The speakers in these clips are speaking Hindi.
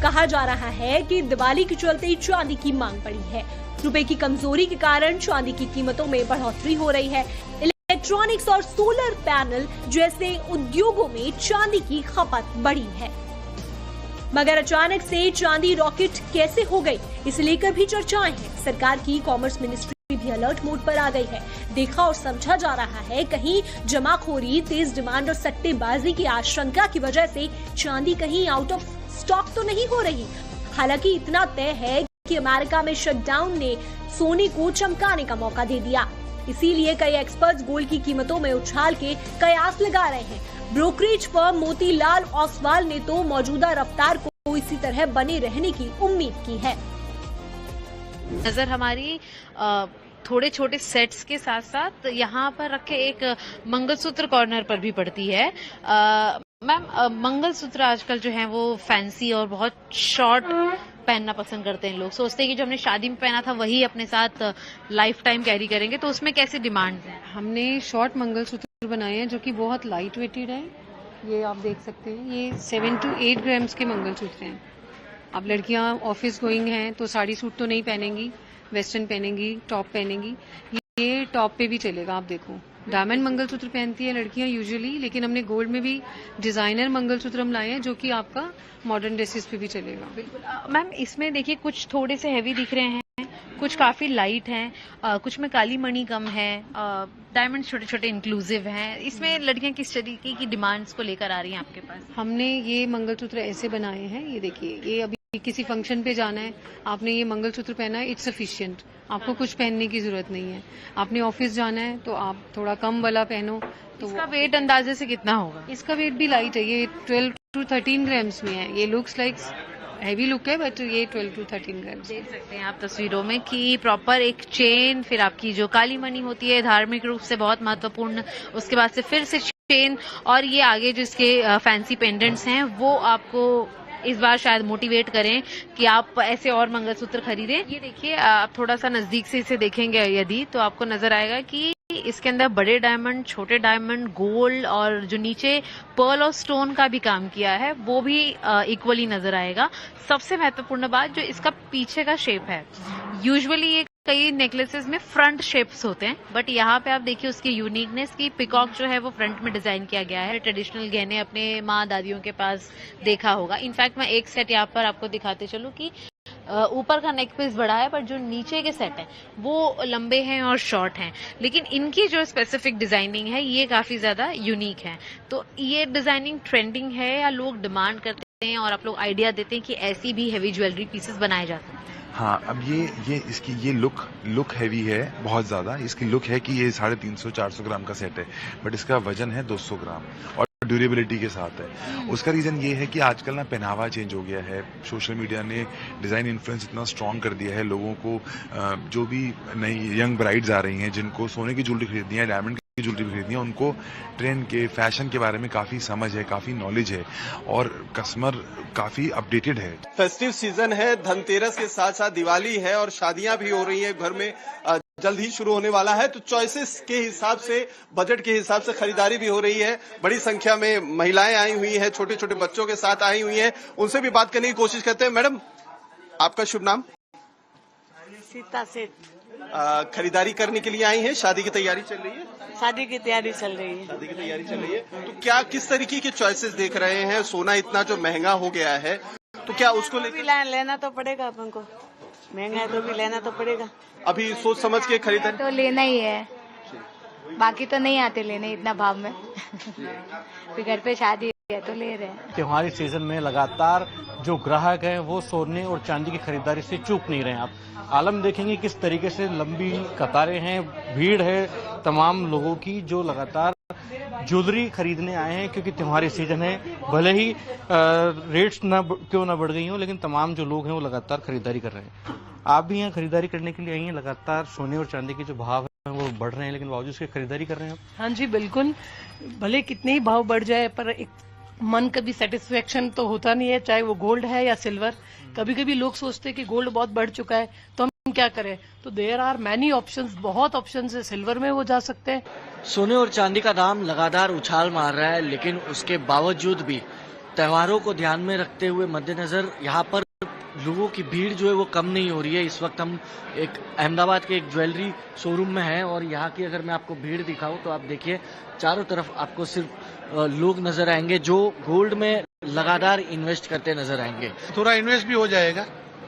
कहा जा रहा है कि दिवाली के चलते चांदी की मांग बढ़ी है। रुपए की कमजोरी के कारण चांदी की कीमतों में बढ़ोतरी हो रही है। इलेक्ट्रॉनिक्स और सोलर पैनल जैसे उद्योगों में चांदी की खपत बढ़ी है। मगर अचानक से चांदी रॉकेट कैसे हो गई, इसे लेकर भी चर्चाएं हैं। सरकार की कॉमर्स मिनिस्ट्री भी अलर्ट मोड पर आ गई है। देखा और समझा जा रहा है कहीं जमाखोरी, तेज डिमांड और सट्टेबाजी की आशंका की वजह से चांदी कहीं आउट ऑफ स्टॉक तो नहीं हो रही। हालांकि इतना तय है कि अमेरिका में शटडाउन ने सोने को चमकाने का मौका दे दिया। इसीलिए कई एक्सपर्ट्स गोल्ड की कीमतों में उछाल के कयास लगा रहे हैं। ब्रोकरेज फर्म मोतीलाल ओसवाल ने तो मौजूदा रफ्तार को इसी तरह बने रहने की उम्मीद की है। नजर हमारी थोड़े छोटे सेट्स के साथ साथ यहाँ पर रखे एक मंगलसूत्र कॉर्नर पर भी पड़ती है। मैम, मंगलसूत्र आजकल जो है वो फैंसी और बहुत शॉर्ट पहनना पसंद करते हैं लोग। सोचते हैं कि जो हमने शादी में पहना था वही अपने साथ लाइफ टाइम कैरी करेंगे, तो उसमें कैसे डिमांड है? हमने शॉर्ट मंगलसूत्र बनाए हैं जो कि बहुत लाइट वेटेड है। ये आप देख सकते हैं, ये 7 to 8 ग्राम्स के मंगलसूत्र हैं। अब लड़कियां ऑफिस गोइंग हैं तो साड़ी सूट तो नहीं पहनेंगी, वेस्टर्न पहनेंगी, टॉप पहनेंगी। ये टॉप पे भी चलेगा। आप देखो, डायमंड मंगलसूत्र पहनती है लड़कियां यूजुअली, लेकिन हमने गोल्ड में भी डिजाइनर मंगलसूत्र हम लाए हैं जो कि आपका मॉडर्न ड्रेसेस पे भी चलेगा। बिल्कुल मैम, इसमें देखिए कुछ थोड़े से हैवी दिख रहे हैं, कुछ काफी लाइट हैं, कुछ में काली मणि कम है, डायमंड छोटे छोटे इंक्लूसिव हैं। इसमें लड़कियां किस तरीके की डिमांड्स को लेकर आ रही हैं आपके पास? हमने ये मंगलसूत्र ऐसे बनाए हैं, ये देखिए, ये अभी किसी फंक्शन पे जाना है, आपने ये मंगलसूत्र पहना है, इट्स सफिशिएंट। आपको कुछ पहनने की जरूरत नहीं है। आपने ऑफिस जाना है तो आप थोड़ा कम वाला पहनो। तो इसका वेट अंदाजे से कितना होगा? इसका वेट भी लाइट है, ये 12 to 13 ग्राम्स में है। ये लुक्स लाइक हैवी लुक है, बट ये 12 to 13 ग्राम्स। देख सकते हैं आप तस्वीरों में कि प्रॉपर एक चेन, फिर आपकी जो काली मणि होती है धार्मिक रूप से बहुत महत्वपूर्ण, उसके बाद से फिर से चेन, और ये आगे जो इसके फैंसी पेंडेंट्स हैं वो आपको इस बार शायद मोटिवेट करें कि आप ऐसे और मंगलसूत्र खरीदें। ये देखिए, आप थोड़ा सा नजदीक से इसे देखेंगे यदि, तो आपको नजर आएगा कि इसके अंदर बड़े डायमंड, छोटे डायमंड, गोल्ड और जो नीचे पर्ल और स्टोन का भी काम किया है वो भी इक्वली नजर आएगा। सबसे महत्वपूर्ण बात जो इसका पीछे का शेप है, यूजुअली ये कई नेकलेसेस में फ्रंट शेप्स होते हैं, बट यहाँ पे आप देखिए उसकी यूनिकनेस की पिकॉक जो है वो फ्रंट में डिजाइन किया गया है। ट्रेडिशनल गहने अपने माँ दादियों के पास देखा होगा। इनफैक्ट मैं एक सेट यहाँ पर आपको दिखाते चलूं कि ऊपर का नेक पीस बड़ा है, पर जो नीचे के सेट हैं वो लंबे हैं और शॉर्ट हैं, लेकिन इनकी जो स्पेसिफिक डिजाइनिंग है ये काफी ज्यादा यूनिक है। तो ये डिजाइनिंग ट्रेंडिंग है या लोग डिमांड करते हैं और आप लोग आइडिया देते हैं कि ऐसी भी हेवी ज्वेलरी पीसेस बनाए जा सकते हैं? हाँ, अब ये इसकी ये लुक हैवी है बहुत ज्यादा। इसकी लुक है कि ये 350-400 ग्राम का सेट है, बट इसका वजन है 200 ग्राम और ड्यूरेबिलिटी के साथ है। उसका रीजन ये है कि आजकल ना पहनावा चेंज हो गया है। सोशल मीडिया ने डिजाइन इन्फ्लुएंस इतना स्ट्रांग कर दिया है लोगों को। जो भी नई यंग ब्राइड्स आ रही हैं जिनको सोने की ज्वेलरी खरीदनी है, डायमंड की ज्वेलरी खरीदनी है, उनको ट्रेंड के, फैशन के बारे में काफी समझ है, काफी नॉलेज है और कस्टमर काफी अपडेटेड है। फेस्टिव सीजन है, धनतेरस के साथ साथ दिवाली है और शादियां भी हो रही है घर में, जल्द ही शुरू होने वाला है। तो चॉइसेस के हिसाब से, बजट के हिसाब से खरीदारी भी हो रही है। बड़ी संख्या में महिलाएं आई हुई हैं, छोटे छोटे बच्चों के साथ आई हुई हैं। उनसे भी बात करने की कोशिश करते हैं। मैडम, आपका शुभ नाम? सीता सेठ। खरीदारी करने के लिए आई हैं? शादी की तैयारी चल रही है? शादी की तैयारी चल रही है। शादी की तैयारी चल रही है, तो क्या किस तरीके के चॉइसेस देख रहे हैं? सोना इतना जो महंगा हो गया है, तो क्या उसको लेना तो पड़ेगा अपन को, महंगा है तो भी लेना तो पड़ेगा। अभी सोच समझ के खरीदारी तो लेना ही है, बाकी तो नहीं आते लेने इतना भाव में। फिर घर पे शादी है तो ले रहे हैं। त्योहारी सीजन में लगातार जो ग्राहक हैं वो सोने और चांदी की खरीदारी से चूक नहीं रहे हैं। आप आलम देखेंगे किस तरीके से लंबी कतारें हैं, भीड़ है तमाम लोगों की जो लगातार ज्वेलरी खरीदने आए हैं, क्योंकि त्योहारी सीजन है। भले ही रेट्स क्यों ना बढ़ गई हो, लेकिन तमाम जो लोग हैं वो लगातार खरीदारी कर रहे हैं। आप भी यहाँ खरीदारी करने के लिए आई हैं। लगातार सोने और चांदी के जो भाव हैं वो बढ़ रहे हैं, लेकिन बावजूद उसके खरीदारी कर रहे हैं आप? हाँ जी बिल्कुल, भले कितने ही भाव बढ़ जाए पर एक मन का भी सेटिस्फेक्शन तो होता नहीं है, चाहे वो गोल्ड है या सिल्वर। कभी कभी लोग सोचते हैं कि गोल्ड बहुत बढ़ चुका है तो हम क्या करें, तो देयर आर मैनी ऑप्शंस, बहुत ऑप्शंस है। सिल्वर में वो जा सकते हैं। सोने और चांदी का दाम लगातार उछाल मार रहा है, लेकिन उसके बावजूद भी त्योहारों को ध्यान में रखते हुए मद्देनजर यहाँ पर लोगों की भीड़ जो है वो कम नहीं हो रही है। इस वक्त हम एक अहमदाबाद के एक ज्वेलरी शोरूम में हैं और यहाँ की अगर मैं आपको भीड़ दिखाऊं तो आप देखिए चारों तरफ आपको सिर्फ लोग नजर आएंगे जो गोल्ड में लगातार इन्वेस्ट करते नजर आएंगे। थोड़ा इन्वेस्ट भी हो जाएगा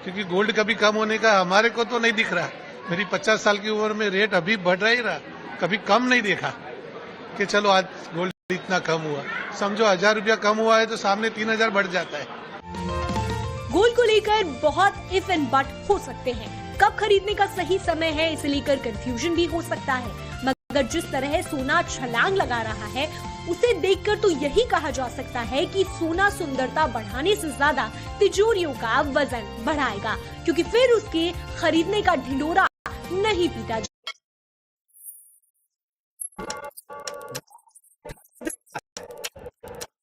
क्योंकि गोल्ड कभी कम होने का हमारे को तो नहीं दिख रहा। मेरी 50 साल की उम्र में रेट अभी बढ़ रहा ही रहा, कभी कम नहीं देखा कि चलो आज गोल्ड इतना कम हुआ। समझो 1000 रुपया कम हुआ है तो सामने 3000 बढ़ जाता है। गोल्ड को लेकर बहुत इफ एंड बट हो सकते हैं। कब खरीदने का सही समय है इसे लेकर कंफ्यूजन भी हो सकता है, मगर जिस तरह सोना छलांग लगा रहा है उसे देखकर तो यही कहा जा सकता है कि सोना सुंदरता बढ़ाने से ज्यादा तिजोरियों का वजन बढ़ाएगा, क्योंकि फिर उसके खरीदने का ढिंढोरा नहीं पीटा